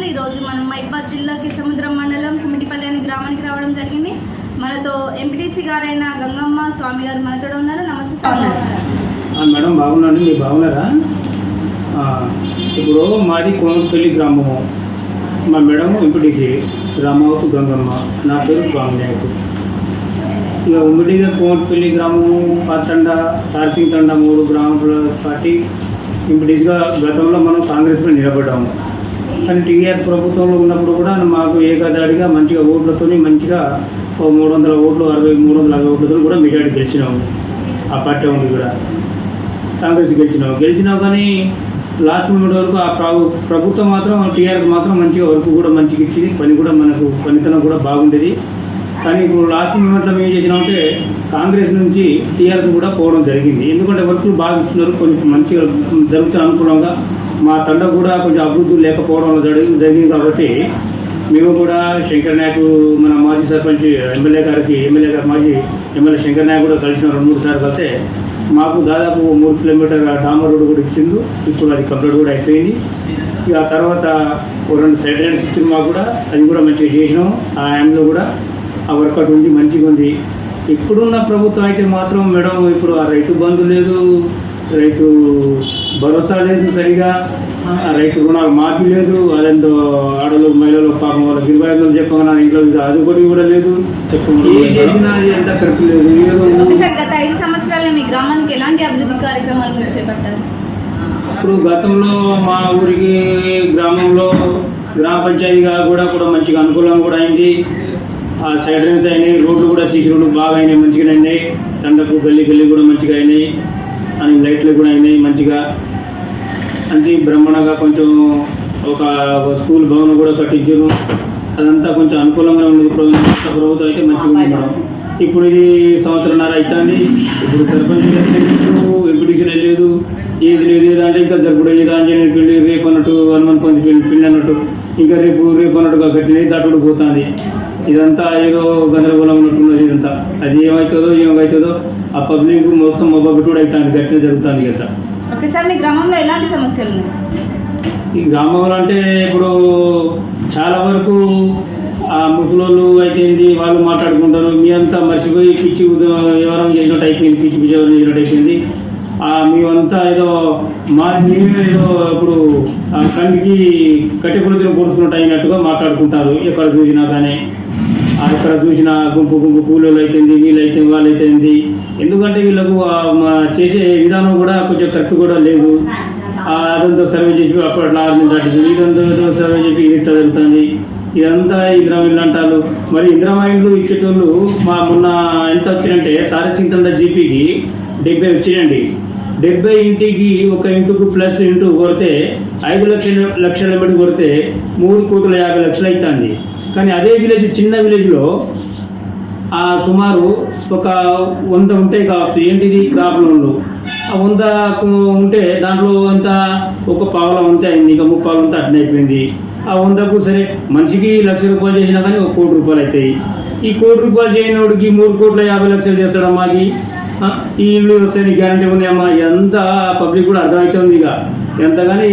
ఈరోజు మనం మైబాద్ జిల్లాకి సముద్రం మండలం కుమిటిపల్లి అనే గ్రామానికి రావడం జరిగింది. మనతో ఎంపీటీసీ గారైన గంగమ్మ స్వామి గారు మనతో ఉన్నారు. నమస్తే స్వామి. మేడం బాగున్నాను, మీరు బాగున్నారా? ఇప్పుడు మాది కోమటిపల్లి గ్రామము. మా మేడం ఎంపీటీసీ రామావతు గంగమ్మ, నా పేరు స్వామి నాయకు. ఇక ఉమ్మడిగా కోమటిపల్లి గ్రామము, పాతండ, తారసింగ్ తండ 3 గ్రామాల పార్టీ ఎంపీటీసీగా గతంలో మనం కాంగ్రెస్లో నిలబడ్డాము. కానీ టీఆర్ ప్రభుత్వంలో ఉన్నప్పుడు కూడా మాకు ఏకదాడిగా మంచిగా ఓట్లతో మంచిగా 300 ఓట్లు 360 ఓట్లతో కూడా మెజార్టీ గెలిచినాము. ఆ పార్టీ ఉంది కూడా కాంగ్రెస్ గెలిచినావు కానీ లాస్ట్ మూమెంట్ వరకు ఆ ప్రభుత్వం మాత్రం టీఆర్ఎస్ మాత్రం మంచిగా వర్క్ కూడా మంచిగా ఇచ్చింది, పని కూడా మనకు పనితనం కూడా బాగుండేది. కానీ ఇప్పుడు లాస్ట్ మూమెంట్లో మేము ఏం చేసినామంటే కాంగ్రెస్ నుంచి టీఆర్ఎస్ కూడా పోవడం జరిగింది. ఎందుకంటే వర్కులు బాగా ఇస్తున్నారు, కొంచెం మంచిగా జరుగుతున్న అనుకూలంగా మా తండ కూడా కొంచెం అభివృద్ధి లేకపోవడం జరిగింది. కాబట్టి మేము కూడా శంకర్ నాయక్ మన మాజీ సర్పంచ్ ఎమ్మెల్యే గారు మాజీ ఎమ్మెల్యే శంకర్ నాయక్ కూడా కలిసిన 2-3 సార్లు కలిస్తే మాకు దాదాపు 3 కిలోమీటర్ డామర్ రోడ్డు కూడా ఇచ్చిండు. ఇప్పుడు అది కంప్లీట్ కూడా అయిపోయింది. ఇక ఆ తర్వాత 2 సైడ్ లైన్స్ ఇచ్చింది మాకు కూడా, అది కూడా మంచిగా చేసినాము. ఆ టైంలో కూడా ఆ వర్కౌట్ ఉంది, మంచిగా ఉంది. ఇప్పుడున్న ప్రభుత్వం అయితే మాత్రం మేడం ఇప్పుడు ఆ రైతు బంధు లేదు, రైతు భరోసా లేదు, సరిగా రైతు రుణాలు మాఫీ లేదు. అదేంతో ఆడలు మహిళలు పాపం వాళ్ళకి 25 చెప్పమన్నా ఇంట్లో అది కూడా లేదు. చెప్పండి ఏం చేసినా అది ఎంత కరెక్ట్ లేదు. గత 5 సంవత్సరాలు మీ గ్రామానికి ఎలాంటి అభివృద్ధి కార్యక్రమాలు మీరు చేపట్టారు? ఇప్పుడు గతంలో మా ఊరికి గ్రామంలో గ్రామ పంచాయతీగా కూడా మంచిగా అనుకూలంగా కూడా అయింది. ఆ సైడ్ లైన్స్ అయినాయి, రోడ్లు కూడా సీసీ రోడ్లు బాగా అయినాయి, మంచిగా అయినాయి. తండకు గల్లీ కూడా మంచిగా అయినాయి, అని లైట్లు కూడా అయినాయి మంచిగా. మంచి బ్రహ్మణగా కొంచెం ఒక స్కూల్ భవనం కూడా కట్టించారు. అదంతా కొంచెం అనుకూలంగా ఉంది. ప్రభుత్వం అయితే మంచిగా ఉంది మేడం. ఇప్పుడు ఇది 1.5 సంవత్సరం అవుతుంది. ఇప్పుడు సర్పంచ్ ఎంపీటీసీలు లేదు, ఏది లేదు ఏదంటే ఇంకా జరుపుడు ఏదో ఆంజనేయ పెళ్లి రేపు అన్నట్టు, హనుమాన్ పెళ్లి అన్నట్టు, ఇంకా రేపు అన్నట్టుగా కట్టినది దాటుడు పోతుంది. ఇదంతా ఏదో గందరగోళం ఉన్నట్టున్నది. ఇదంతా అది ఏమవుతుందో ఆ పబ్లిక్ మొత్తం మొబ్బట్టుడు అవుతుంది, గట్టిగా జరుగుతుంది కదా. ఓకే సార్, మీ గ్రామంలో ఎలాంటి సమస్యలు ఉన్నాయి? ఈ గ్రామంలో అంటే ఇప్పుడు చాలా వరకు ఆ ముసలోళ్ళు అయితే వాళ్ళు మాట్లాడుకుంటారు, మీ అంతా మర్చిపోయి పిచ్చి వ్యవహారం చేసినట్టు అయిపోయింది, పిచ్చి వ్యవహారం చేసినట్టు అయిపోయింది. మేమంతా ఏదో మేమే ఏదో ఇప్పుడు కంటికి కట్టె పులుతులు పొడుచుకున్నట్టు అయినట్టుగా మాట్లాడుకుంటారు. ఎక్కడ చూసినా కానీ ఎక్కడ చూసినా గుంపు కూలీలు అయిపోయింది, వీళ్ళైతే వాళ్ళైతే. ఎందుకంటే వీళ్ళకు చేసే విధానం కూడా కొంచెం కరెక్ట్ కూడా లేదు. అదంతా సర్వే చేసి అప్పట్లో 6 దాటింది, ఇదంతా సర్వే చేసి ఇది జరుగుతుంది. ఇదంతా ఇంద్రామైన్లు అంటారు. మరి ఇంద్రామైన్లు ఇచ్చేటోళ్ళు మొన్న ఎంత వచ్చినంటే తారసింగ్ తండ జీపీకి 70 వచ్చినండి. 70 ఇంటికి ఒక ఇంటికి ప్లస్ ఇంటూ కొడితే 5 లక్షల బట్టి కొడితే 3,50,00,000 అవుతుంది. కానీ అదే విలేజ్, చిన్న విలేజ్లో సుమారు ఒక 100 ఉంటాయి కావచ్చు. ఏంటిది క్రాప్ లోన్లు. ఆ 100 ఉంటే దాంట్లో అంతా ఒక పావుల ఉంటే అయింది, ఇంకా 3 పావులు ఉంటే అట్నే అయిపోయింది. ఆ 100కు సరే మనిషికి ₹1,00,000 చేసినా కానీ ఒక ₹1,00,000 అవుతాయి. ఈ ₹1,00,000 చేయనోడికి 3,50,00,000 చేస్తాడమ్మాకి. ఈ ఇల్లు వస్తే నీ గ్యారంటీ ఉన్నాయమ్మా. ఎంత పబ్లిక్ కూడా అర్థమవుతుంది. ఇక ఎంత కానీ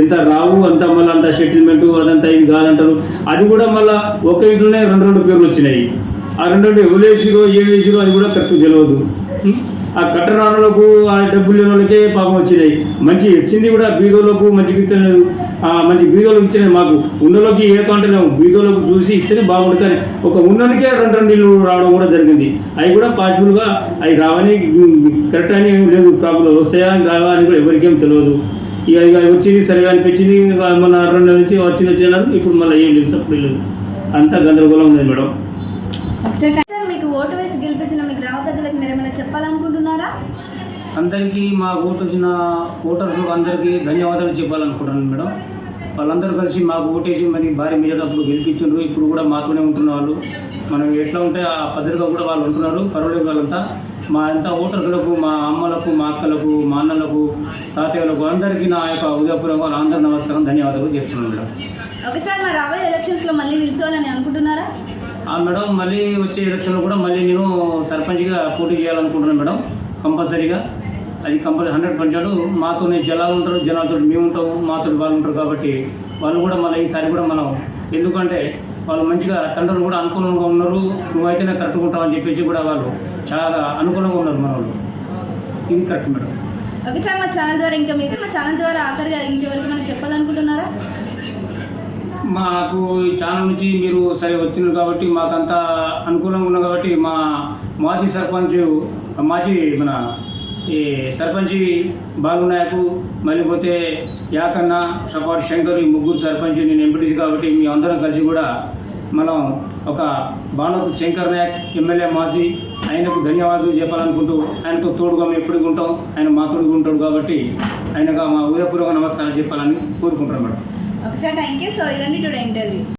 ఎంత రావు, అంత మళ్ళీ అంత సెటిల్మెంటు అదంతా ఇది కాదంటారు. అది కూడా మళ్ళీ ఒక ఇంట్లోనే 2 పేర్లు వచ్చినాయి. ఆ 2 ఎవరు వేసిరో ఏం వేసిరో అది కూడా కరెక్ట్ తెలియదు. ఆ కట్టరాళ్ళకు ఆ డబ్బులు లేని వాళ్ళకే పాపం వచ్చినాయి. మంచి వచ్చింది కూడా బీదోళ్ళకు మంచిగా ఇస్తలేదు. మంచి బీదోళ్ళకి ఇచ్చినాయి. మాకు ఉన్నోళ్ళకి ఏ కాంటలేము, బీదోళ్ళకు చూసి ఇస్తేనే బాగుంటుంది. కానీ ఒక ఉన్నోనికే 2 ఇల్లు రావడం కూడా జరిగింది. అవి కూడా పాజిటివ్గా అవి రావని కరెక్ట్ అని ఏం లేదు. ప్రాబ్లం వస్తాయా కావా అని కూడా ఎవరికేం తెలియదు. ఇక వచ్చింది సరిగా అనిపించింది. మన 2 నెలల నుంచి వచ్చినారు. ఇప్పుడు మళ్ళీ ఏం లేదు, సపోర్ట్ లేదు. అంతా గందరగోళం ఉంది మేడం. మీకు ఓటు వేసి గెలిపించిన మీ గ్రామ ప్రజలకు మీరు ఏమైనా చెప్పాలనుకుంటున్నారా? అందరికీ మా ఓటు వచ్చిన ఓటర్లకు అందరికీ ధన్యవాదాలు చెప్పాలనుకుంటున్నాను మేడం. వాళ్ళందరూ కలిసి మాకు ఓటేసి మరి భారీ మెజార్టీ అప్పుడు గెలిపించారు. ఇప్పుడు కూడా మాతోనే ఉంటున్న వాళ్ళు. మనం ఎట్లా ఉంటే ఆ పద్ధతిగా కూడా వాళ్ళు ఉంటున్నారు. పర్వాలేదు. వాళ్ళంతా మా అంతా ఓటర్లకు, మా అమ్మలకు, మా అక్కలకు, మా అన్నలకు, తాతయ్యలకు అందరికీ నా యొక్క ఉదయపూర్వక అందరూ నమస్కారం, ధన్యవాదాలు చెప్తున్నాను మేడం. ఓకే సార్, మరి రాబోయే ఎలక్షన్స్లో మళ్ళీ నిల్చోవాలని అనుకుంటున్నారా? మేడం మళ్ళీ వచ్చే ఎలక్షన్లో కూడా మళ్ళీ నేను సర్పంచ్గా పోటీ చేయాలనుకుంటున్నాను మేడం. కంపల్సరీగా అది కంపల్సరీ 100% మాతోనే జనాలు ఉంటారు, జనాలతో మేము ఉంటాము, మాతో వాళ్ళు ఉంటారు. కాబట్టి వాళ్ళు కూడా మళ్ళీ ఈసారి కూడా మనం, ఎందుకంటే వాళ్ళు మంచిగా తండ్రులు కూడా అనుకూలంగా ఉన్నారు, నువ్వైతేనే కరెక్ట్గా ఉంటావు అని చెప్పేసి కూడా వాళ్ళు చాలా అనుకూలంగా ఉన్నారు మన వాళ్ళు. ఇది కరెక్ట్ మేడం. ఓకే సార్, మా ఛానల్ ద్వారా ఇంకా మీరు మా ఛానల్ ద్వారా ఆఖరిగా ఇంకెవరికి మనం చెప్పాలనుకుంటున్నారా? మాకు ఈ ఛానల్ నుంచి మీరు సరే వచ్చినారు కాబట్టి మాకంతా అనుకూలంగా ఉన్నాం కాబట్టి మా మాజీ సర్పంచ్ మన ఈ సర్పంచి బాలునాయకు, మళ్ళీ పోతే యాకన్న, సపాటి శంకర్, ఈ ముగ్గురు సర్పంచ్, నేను ఎంపీటీసీ కాబట్టి మీ అందరం కలిసి కూడా మనం ఒక బాణోతు శంకర్ నాయక్ ఎమ్మెల్యే మాజీ ఆయనకు ధన్యవాదాలు చెప్పాలనుకుంటూ, ఆయనతో తోడుగా మేము ఎప్పటికి ఉంటాం, ఆయన మా తోడుగా ఉంటాడు కాబట్టి ఆయనగా మా ఉదయపూర్వక నమస్కారం చెప్పాలని కోరుకుంటున్నాం madam. Okay sir, thank you. So ఇదండి టుడే ఇంటర్వ్యూ.